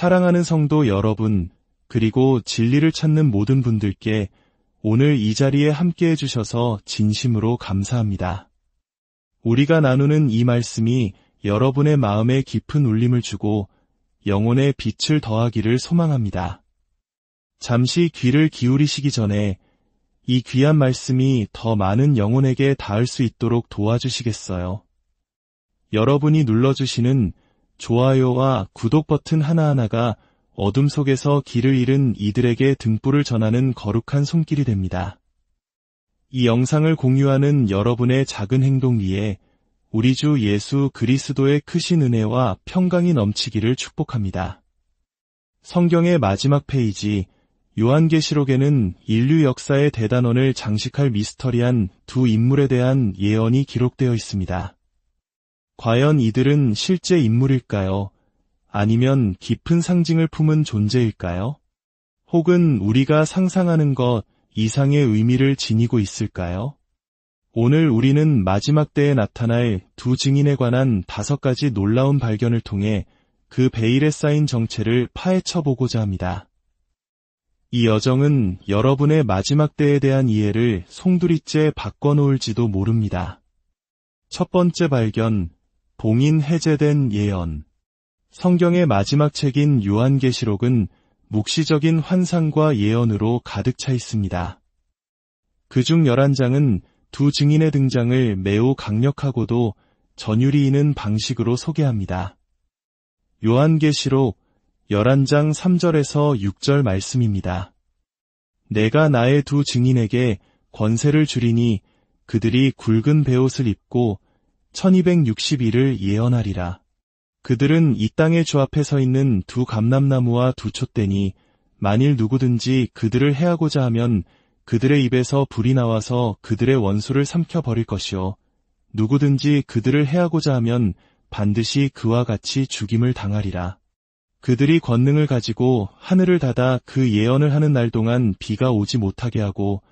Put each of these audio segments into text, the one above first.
사랑하는 성도 여러분, 그리고 진리를 찾는 모든 분들께 오늘 이 자리에 함께 해주셔서 진심으로 감사합니다. 우리가 나누는 이 말씀이 여러분의 마음에 깊은 울림을 주고 영혼의 빛을 더하기를 소망합니다. 잠시 귀를 기울이시기 전에 이 귀한 말씀이 더 많은 영혼에게 닿을 수 있도록 도와주시겠어요? 여러분이 눌러주시는 좋아요와 구독 버튼 하나하나가 어둠 속에서 길을 잃은 이들에게 등불을 전하는 거룩한 손길이 됩니다. 이 영상을 공유하는 여러분의 작은 행동 위에 우리 주 예수 그리스도의 크신 은혜와 평강이 넘치기를 축복합니다. 성경의 마지막 페이지 요한계시록에는 인류 역사의 대단원을 장식할 미스터리한 두 인물에 대한 예언이 기록되어 있습니다. 과연 이들은 실제 인물일까요? 아니면 깊은 상징을 품은 존재일까요? 혹은 우리가 상상하는 것 이상의 의미를 지니고 있을까요? 오늘 우리는 마지막 때에 나타날 두 증인에 관한 5가지 놀라운 발견을 통해 그 베일에 쌓인 정체를 파헤쳐보고자 합니다. 이 여정은 여러분의 마지막 때에 대한 이해를 송두리째 바꿔놓을지도 모릅니다. 첫 번째 발견, 봉인 해제된 예언. 성경의 마지막 책인 요한계시록은 묵시적인 환상과 예언으로 가득 차 있습니다. 그중 11장은 두 증인의 등장을 매우 강력하고도 전율이 있는 방식으로 소개합니다. 요한계시록 11장 3절에서 6절 말씀입니다. 내가 나의 두 증인에게 권세를 주리니 그들이 굵은 베옷을 입고 1260일을 예언하리라. 그들은 이 땅의 주 앞에 서 있는 두 감람나무와 두 촛대니 만일 누구든지 그들을 해하고자 하면 그들의 입에서 불이 나와서 그들의 원수를 삼켜버릴 것이요 누구든지 그들을 해하고자 하면 반드시 그와 같이 죽임을 당하리라. 그들이 권능을 가지고 하늘을 닫아 그 예언을 하는 날 동안 비가 오지 못하게 하고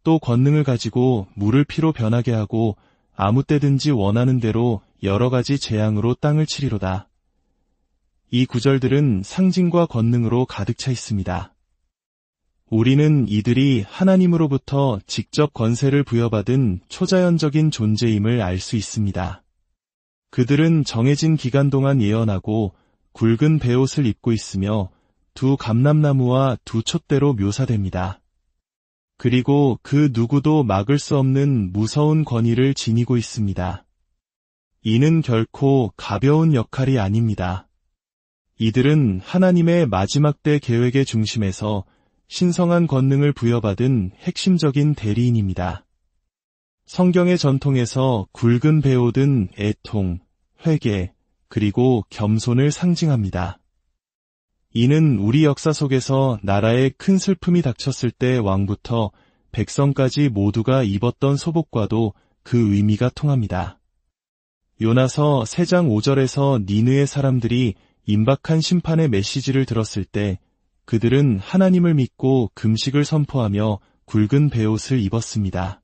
또 권능을 가지고 물을 피로 변하게 하고 아무 때든지 원하는 대로 여러 가지 재앙으로 땅을 치리로다. 이 구절들은 상징과 권능으로 가득 차 있습니다. 우리는 이들이 하나님으로부터 직접 권세를 부여받은 초자연적인 존재임을 알 수 있습니다. 그들은 정해진 기간 동안 예언하고 굵은 베옷을 입고 있으며 두 감람나무와 두 촛대로 묘사됩니다. 그리고 그 누구도 막을 수 없는 무서운 권위를 지니고 있습니다. 이는 결코 가벼운 역할이 아닙니다. 이들은 하나님의 마지막 때 계획의 중심에서 신성한 권능을 부여받은 핵심적인 대리인입니다. 성경의 전통에서 굵은 베옷은 애통, 회개, 그리고 겸손을 상징합니다. 이는 우리 역사 속에서 나라에 큰 슬픔이 닥쳤을 때 왕부터 백성까지 모두가 입었던 소복과도 그 의미가 통합니다. 요나서 3장 5절에서 니느의 사람들이 임박한 심판의 메시지를 들었을 때 그들은 하나님을 믿고 금식을 선포하며 굵은 베옷을 입었습니다.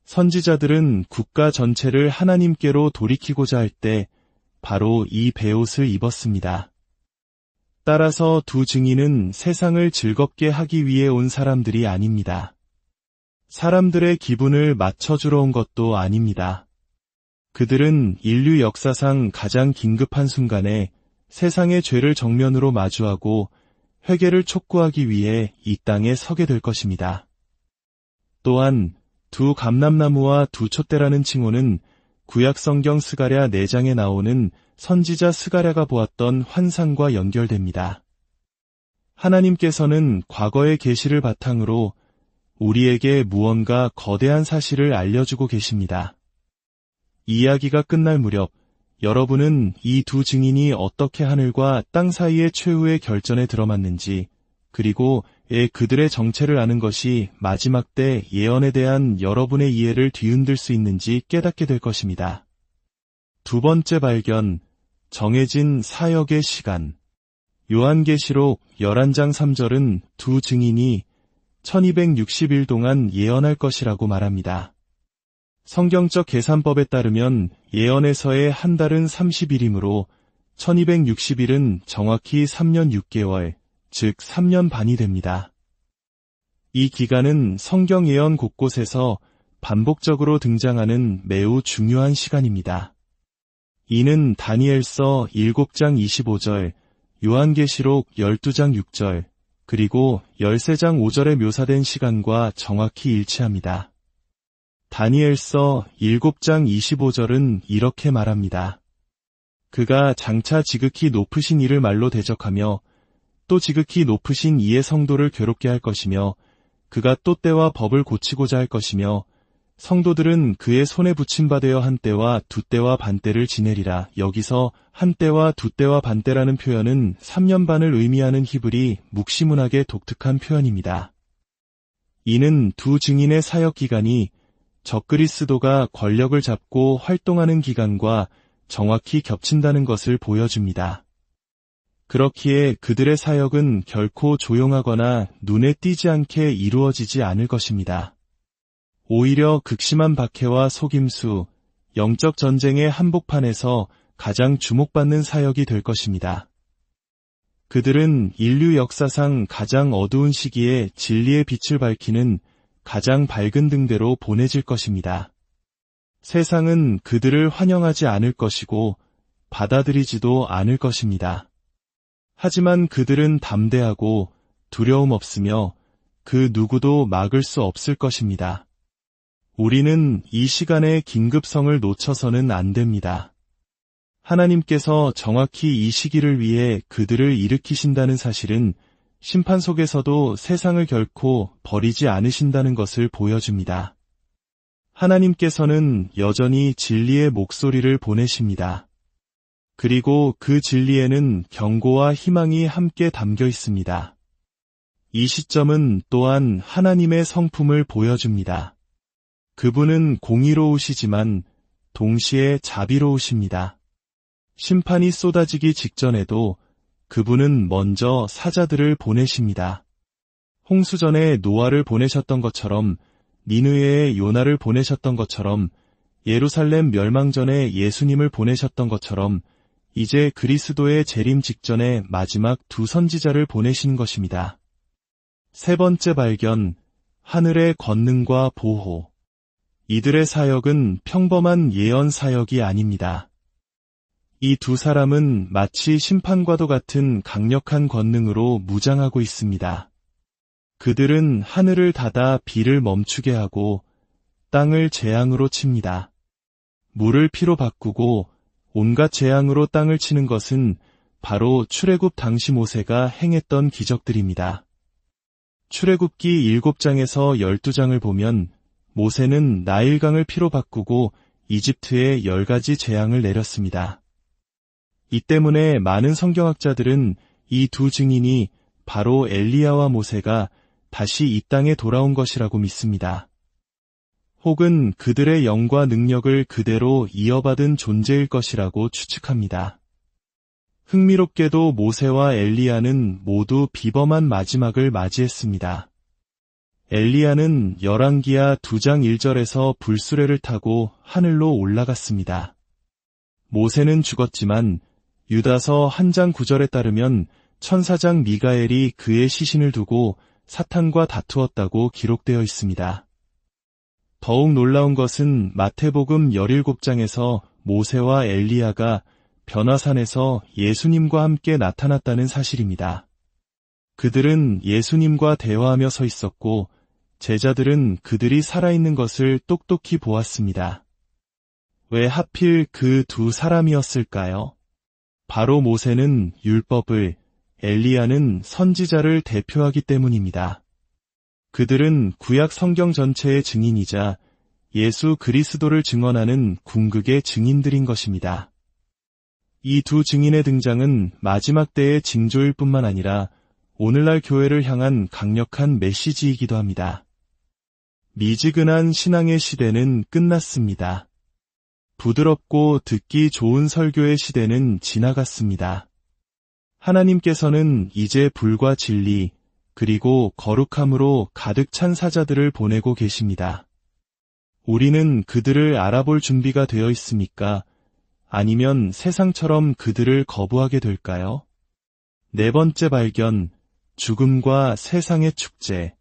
선지자들은 국가 전체를 하나님께로 돌이키고자 할 때 바로 이 베옷을 입었습니다. 따라서 두 증인은 세상을 즐겁게 하기 위해 온 사람들이 아닙니다. 사람들의 기분을 맞춰주러 온 것도 아닙니다. 그들은 인류 역사상 가장 긴급한 순간에 세상의 죄를 정면으로 마주하고 회개를 촉구하기 위해 이 땅에 서게 될 것입니다. 또한 두 감람나무와 두 촛대라는 칭호는 구약성경 스가랴 4장에 나오는 선지자 스가랴가 보았던 환상과 연결됩니다. 하나님께서는 과거의 계시를 바탕으로 우리에게 무언가 거대한 사실을 알려주고 계십니다. 이야기가 끝날 무렵 여러분은 이 두 증인이 어떻게 하늘과 땅 사이의 최후의 결전에 들어맞는지 그리고 그들의 정체를 아는 것이 마지막 때 예언에 대한 여러분의 이해를 뒤흔들 수 있는지 깨닫게 될 것입니다. 두 번째 발견, 정해진 사역의 시간. 요한계시록 11장 3절은 두 증인이 1260일 동안 예언할 것이라고 말합니다. 성경적 계산법에 따르면 예언에서의 한 달은 30일이므로 1260일은 정확히 3년 6개월, 즉 3년 반이 됩니다. 이 기간은 성경 예언 곳곳에서 반복적으로 등장하는 매우 중요한 시간입니다. 이는 다니엘서 7장 25절, 요한계시록 12장 6절, 그리고 13장 5절에 묘사된 시간과 정확히 일치합니다. 다니엘서 7장 25절은 이렇게 말합니다. 그가 장차 지극히 높으신 이를 말로 대적하며 또 지극히 높으신 이의 성도를 괴롭게 할 것이며 그가 또 때와 법을 고치고자 할 것이며 성도들은 그의 손에 붙임바 되어 한 때와 두 때와 반 때를 지내리라. 여기서 한 때와 두 때와 반 때라는 표현은 3년 반을 의미하는 히브리 묵시문학의 독특한 표현입니다. 이는 두 증인의 사역 기간이 적그리스도가 권력을 잡고 활동하는 기간과 정확히 겹친다는 것을 보여줍니다. 그렇기에 그들의 사역은 결코 조용하거나 눈에 띄지 않게 이루어지지 않을 것입니다. 오히려 극심한 박해와 속임수, 영적 전쟁의 한복판에서 가장 주목받는 사역이 될 것입니다. 그들은 인류 역사상 가장 어두운 시기에 진리의 빛을 밝히는 가장 밝은 등대로 보내질 것입니다. 세상은 그들을 환영하지 않을 것이고 받아들이지도 않을 것입니다. 하지만 그들은 담대하고 두려움 없으며 그 누구도 막을 수 없을 것입니다. 우리는 이 시간의 긴급성을 놓쳐서는 안 됩니다. 하나님께서 정확히 이 시기를 위해 그들을 일으키신다는 사실은 심판 속에서도 세상을 결코 버리지 않으신다는 것을 보여줍니다. 하나님께서는 여전히 진리의 목소리를 보내십니다. 그리고 그 진리에는 경고와 희망이 함께 담겨 있습니다. 이 시점은 또한 하나님의 성품을 보여줍니다. 그분은 공의로우시지만 동시에 자비로우십니다. 심판이 쏟아지기 직전에도 그분은 먼저 사자들을 보내십니다. 홍수전에 노아를 보내셨던 것처럼 니느웨에 요나를 보내셨던 것처럼 예루살렘 멸망전에 예수님을 보내셨던 것처럼 이제 그리스도의 재림 직전에 마지막 두 선지자를 보내시는 것입니다. 세 번째 발견, 하늘의 권능과 보호. 이들의 사역은 평범한 예언 사역이 아닙니다. 이 두 사람은 마치 심판과도 같은 강력한 권능으로 무장하고 있습니다. 그들은 하늘을 닫아 비를 멈추게 하고 땅을 재앙으로 칩니다. 물을 피로 바꾸고 온갖 재앙으로 땅을 치는 것은 바로 출애굽 당시 모세가 행했던 기적들입니다. 출애굽기 7장에서 12장을 보면 모세는 나일강을 피로 바꾸고 이집트에 10가지 재앙을 내렸습니다. 이 때문에 많은 성경학자들은 이 두 증인이 바로 엘리야와 모세가 다시 이 땅에 돌아온 것이라고 믿습니다. 혹은 그들의 영과 능력을 그대로 이어받은 존재일 것이라고 추측합니다. 흥미롭게도 모세와 엘리야는 모두 비범한 마지막을 맞이했습니다. 엘리야는 열왕기하 2장 1절에서 불수레를 타고 하늘로 올라갔습니다. 모세는 죽었지만 유다서 1장 9절에 따르면 천사장 미가엘이 그의 시신을 두고 사탄과 다투었다고 기록되어 있습니다. 더욱 놀라운 것은 마태복음 17장에서 모세와 엘리야가 변화산에서 예수님과 함께 나타났다는 사실입니다. 그들은 예수님과 대화하며 서 있었고 제자들은 그들이 살아있는 것을 똑똑히 보았습니다. 왜 하필 그 두 사람이었을까요? 바로 모세는 율법을, 엘리야는 선지자를 대표하기 때문입니다. 그들은 구약 성경 전체의 증인이자 예수 그리스도를 증언하는 궁극의 증인들인 것입니다. 이 두 증인의 등장은 마지막 때의 징조일 뿐만 아니라 오늘날 교회를 향한 강력한 메시지이기도 합니다. 미지근한 신앙의 시대는 끝났습니다. 부드럽고 듣기 좋은 설교의 시대는 지나갔습니다. 하나님께서는 이제 불과 진리, 그리고 거룩함으로 가득 찬 사자들을 보내고 계십니다. 우리는 그들을 알아볼 준비가 되어 있습니까? 아니면 세상처럼 그들을 거부하게 될까요? 네 번째 발견, 죽음과 세상의 축제.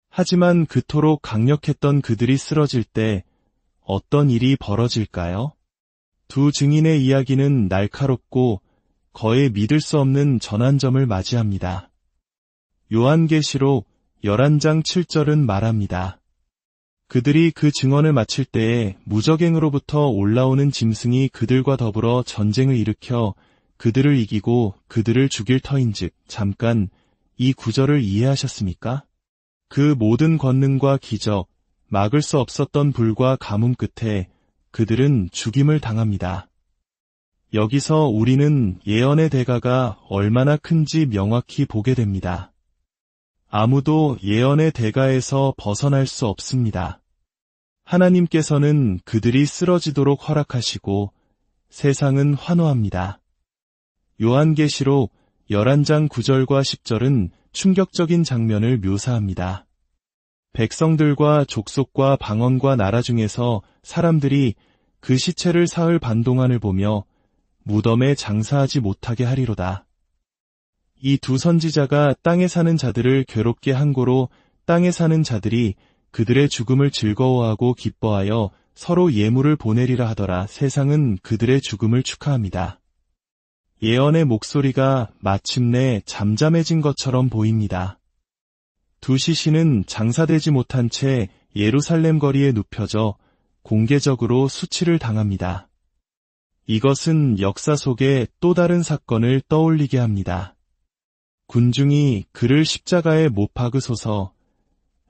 하지만 그토록 강력했던 그들이 쓰러질 때 어떤 일이 벌어질까요? 두 증인의 이야기는 날카롭고 거의 믿을 수 없는 전환점을 맞이합니다. 요한계시록 11장 7절은 말합니다. 그들이 그 증언을 마칠 때에 무적행으로부터 올라오는 짐승이 그들과 더불어 전쟁을 일으켜 그들을 이기고 그들을 죽일 터인즉. 잠깐 이 구절을 이해하셨습니까? 그 모든 권능과 기적, 막을 수 없었던 불과 가뭄 끝에 그들은 죽임을 당합니다. 여기서 우리는 예언의 대가가 얼마나 큰지 명확히 보게 됩니다. 아무도 예언의 대가에서 벗어날 수 없습니다. 하나님께서는 그들이 쓰러지도록 허락하시고 세상은 환호합니다. 요한계시록 11장 9절과 10절은 충격적인 장면을 묘사합니다. 백성들과 족속과 방언과 나라 중에서 사람들이 그 시체를 사흘 반 동안을 보며 무덤에 장사하지 못하게 하리로다. 이 두 선지자가 땅에 사는 자들을 괴롭게 한 고로 땅에 사는 자들이 그들의 죽음을 즐거워하고 기뻐하여 서로 예물을 보내리라 하더라. 세상은 그들의 죽음을 축하합니다. 예언의 목소리가 마침내 잠잠해진 것처럼 보입니다. 두 시신은 장사되지 못한 채 예루살렘 거리에 눕혀져 공개적으로 수치를 당합니다. 이것은 역사 속에 또 다른 사건을 떠올리게 합니다. 군중이 그를 십자가에 못 박으소서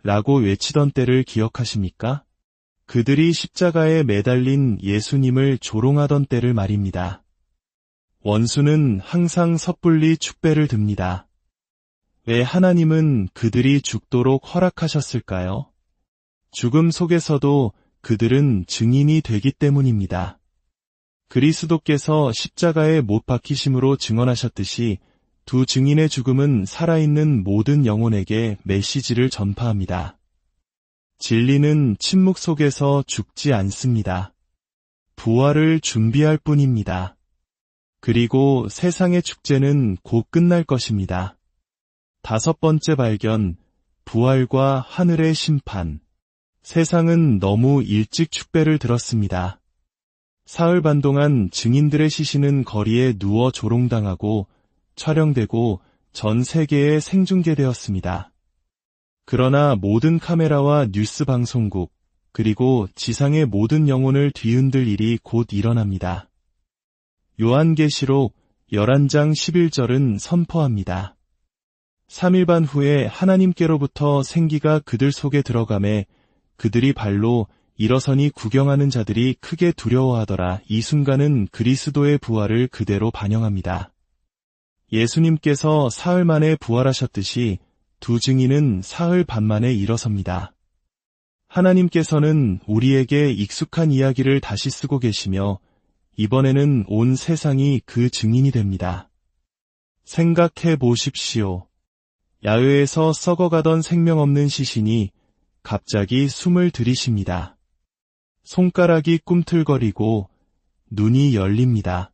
라고 외치던 때를 기억하십니까? 그들이 십자가에 매달린 예수님을 조롱하던 때를 말입니다. 원수는 항상 섣불리 축배를 듭니다. 왜 하나님은 그들이 죽도록 허락하셨을까요? 죽음 속에서도 그들은 증인이 되기 때문입니다. 그리스도께서 십자가에 못 박히심으로 증언하셨듯이 두 증인의 죽음은 살아있는 모든 영혼에게 메시지를 전파합니다. 진리는 침묵 속에서 죽지 않습니다. 부활을 준비할 뿐입니다. 그리고 세상의 축제는 곧 끝날 것입니다. 다섯 번째 발견, 부활과 하늘의 심판. 세상은 너무 일찍 축배를 들었습니다. 사흘 반 동안 증인들의 시신은 거리에 누워 조롱당하고 촬영되고 전 세계에 생중계되었습니다. 그러나 모든 카메라와 뉴스 방송국, 그리고 지상의 모든 영혼을 뒤흔들 일이 곧 일어납니다. 요한계시록 11장 11절은 선포합니다. 3일 반 후에 하나님께로부터 생기가 그들 속에 들어가매 그들이 발로 일어서니 구경하는 자들이 크게 두려워하더라. 이 순간은 그리스도의 부활을 그대로 반영합니다. 예수님께서 사흘 만에 부활하셨듯이 두 증인은 사흘 반 만에 일어섭니다. 하나님께서는 우리에게 익숙한 이야기를 다시 쓰고 계시며 이번에는 온 세상이 그 증인이 됩니다. 생각해 보십시오. 야외에서 썩어가던 생명 없는 시신이 갑자기 숨을 들이쉽니다. 손가락이 꿈틀거리고 눈이 열립니다.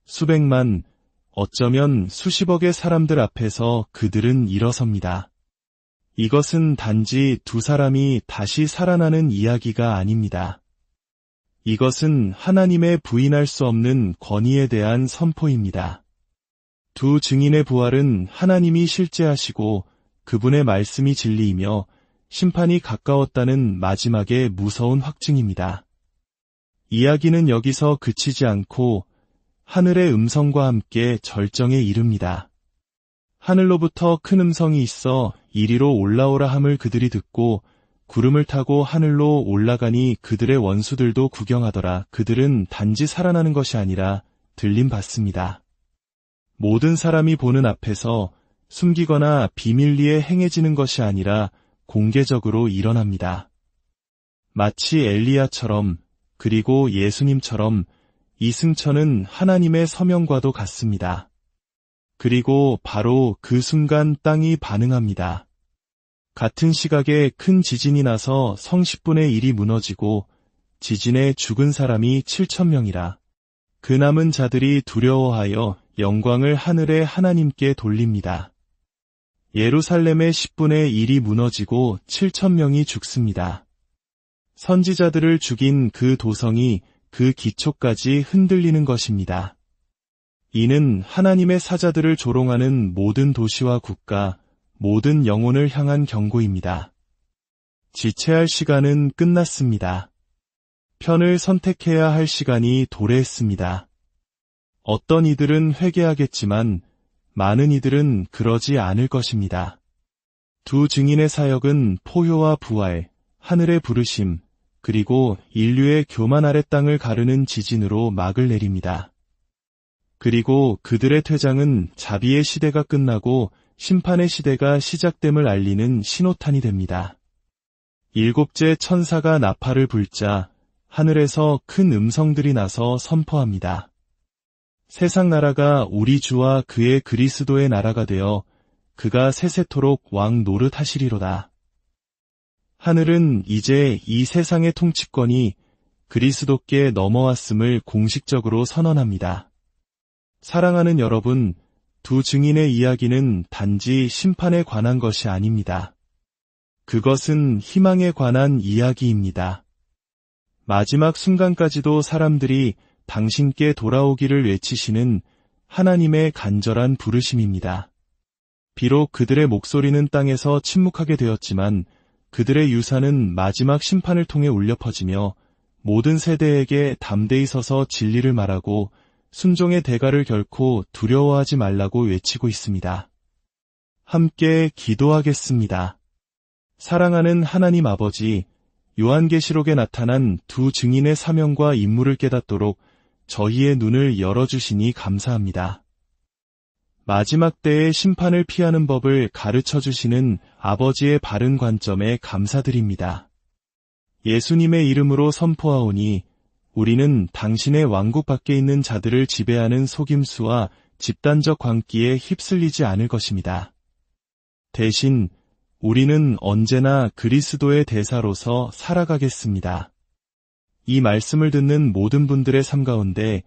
수백만, 어쩌면 수십억의 사람들 앞에서 그들은 일어섭니다. 이것은 단지 두 사람이 다시 살아나는 이야기가 아닙니다. 이것은 하나님의 부인할 수 없는 권위에 대한 선포입니다. 두 증인의 부활은 하나님이 실제하시고 그분의 말씀이 진리이며 심판이 가까웠다는 마지막의 무서운 확증입니다. 이야기는 여기서 그치지 않고 하늘의 음성과 함께 절정에 이릅니다. 하늘로부터 큰 음성이 있어 이리로 올라오라 함을 그들이 듣고 구름을 타고 하늘로 올라가니 그들의 원수들도 구경하더라. 그들은 단지 살아나는 것이 아니라 들림 받습니다. 모든 사람이 보는 앞에서 숨기거나 비밀리에 행해지는 것이 아니라 공개적으로 일어납니다. 마치 엘리야처럼 그리고 예수님처럼 이 승천은 하나님의 서명과도 같습니다. 그리고 바로 그 순간 땅이 반응합니다. 같은 시각에 큰 지진이 나서 성 10분의 1이 무너지고 지진에 죽은 사람이 7,000명이라. 그 남은 자들이 두려워하여 영광을 하늘의 하나님께 돌립니다. 예루살렘의 10분의 1이 무너지고 7,000명이 죽습니다. 선지자들을 죽인 그 도성이 그 기초까지 흔들리는 것입니다. 이는 하나님의 사자들을 조롱하는 모든 도시와 국가, 모든 영혼을 향한 경고입니다. 지체할 시간은 끝났습니다. 편을 선택해야 할 시간이 도래했습니다. 어떤 이들은 회개하겠지만 많은 이들은 그러지 않을 것입니다. 두 증인의 사역은 포효와 부활, 하늘의 부르심, 그리고 인류의 교만 아래 땅을 가르는 지진으로 막을 내립니다. 그리고 그들의 퇴장은 자비의 시대가 끝나고 심판의 시대가 시작됨을 알리는 신호탄이 됩니다. 일곱째 천사가 나팔을 불자 하늘에서 큰 음성들이 나서 선포합니다. 세상 나라가 우리 주와 그의 그리스도의 나라가 되어 그가 세세토록 왕 노릇하시리로다. 하늘은 이제 이 세상의 통치권이 그리스도께 넘어왔음을 공식적으로 선언합니다. 사랑하는 여러분, 두 증인의 이야기는 단지 심판에 관한 것이 아닙니다. 그것은 희망에 관한 이야기입니다. 마지막 순간까지도 사람들이 당신께 돌아오기를 외치시는 하나님의 간절한 부르심입니다. 비록 그들의 목소리는 땅에서 침묵하게 되었지만 그들의 유산은 마지막 심판을 통해 울려 퍼지며 모든 세대에게 담대히 서서 진리를 말하고 순종의 대가를 결코 두려워하지 말라고 외치고 있습니다. 함께 기도하겠습니다. 사랑하는 하나님 아버지, 요한계시록에 나타난 두 증인의 사명과 임무를 깨닫도록 저희의 눈을 열어주시니 감사합니다. 마지막 때의 심판을 피하는 법을 가르쳐 주시는 아버지의 바른 관점에 감사드립니다. 예수님의 이름으로 선포하오니 우리는 당신의 왕국 밖에 있는 자들을 지배하는 속임수와 집단적 광기에 휩쓸리지 않을 것입니다. 대신 우리는 언제나 그리스도의 대사로서 살아가겠습니다. 이 말씀을 듣는 모든 분들의 삶 가운데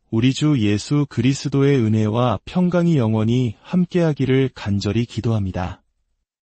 우리 주 예수 그리스도의 은혜와 평강이 영원히 함께하기를 간절히 기도합니다.